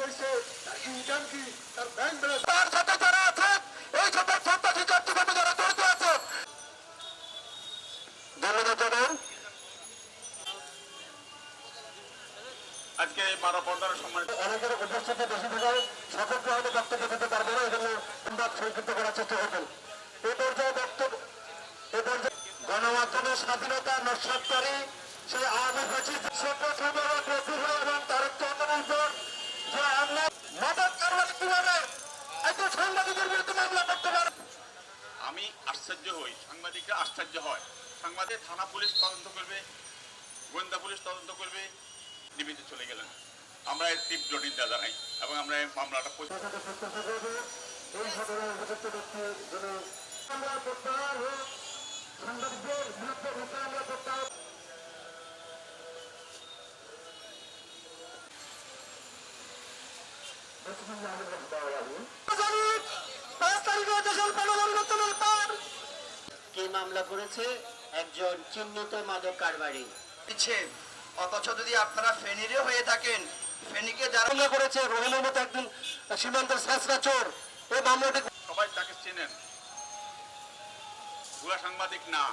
রয়েছে, তার ইনকাম কি, তার ব্যাংক ব্যালেন্স, তার সাথে যারা আছে এই সাথে সন্ত্রাসী কার্যক্রমে যারা জড়িত আছে। ধন্যবাদ জানান। আজকে এই মানববন্ধনের সম্মানিত অনেকের উপস্থিতি বেশি থাকায় সকলকে হয়তো বক্তব্য দিতে পারবে না, এজন্য সংক্ষিপ্ত করার চেষ্টা করবেন। এই পর্যায়ে বক্তব্য গণমাধ্যমের স্বাধীনতা নস্বাতকারী সেই আওয়ামী ফ্যাসিস্ট শেখ হাসিনার প্রতিভা এবং তার চন্দ্রের উপর যে হামলা মাদক কারবারি কিভাবে একজন সাংবাদিকের বিরুদ্ধে মামলা করতে পারে। আমি আশ্চর্য হই, সাংবাদিকরা আশ্চর্য হয়। সাংবাদিক থানা পুলিশ তদন্ত করবে, গোয়েন্দা পুলিশ তদন্ত করবে, নিবেদিত চলে গেলেন। আমরা এর তীব্র নিন্দা জানাই এবং আমরা এই মামলাটা এই ঘটনার উপযুক্ত ব্যক্তি যেন আমরা প্রত্যাহার হোক, সাংবাদিকদের বিরুদ্ধে হত্যা আমরা প্রত্যাহার। কে মামলা করেছে? একজন চিহ্নিত মাদক কারবারি। অথচ যদি আপনারা ফেনীরে হয়ে থাকেন, ফেনীকে যারা হামলা করেছে রহিমের মতো একজন সীমান্তের শেষরা চোর, এই মামলাটি সবাই তাকে চেনেন, ভুয়া সাংবাদিক না।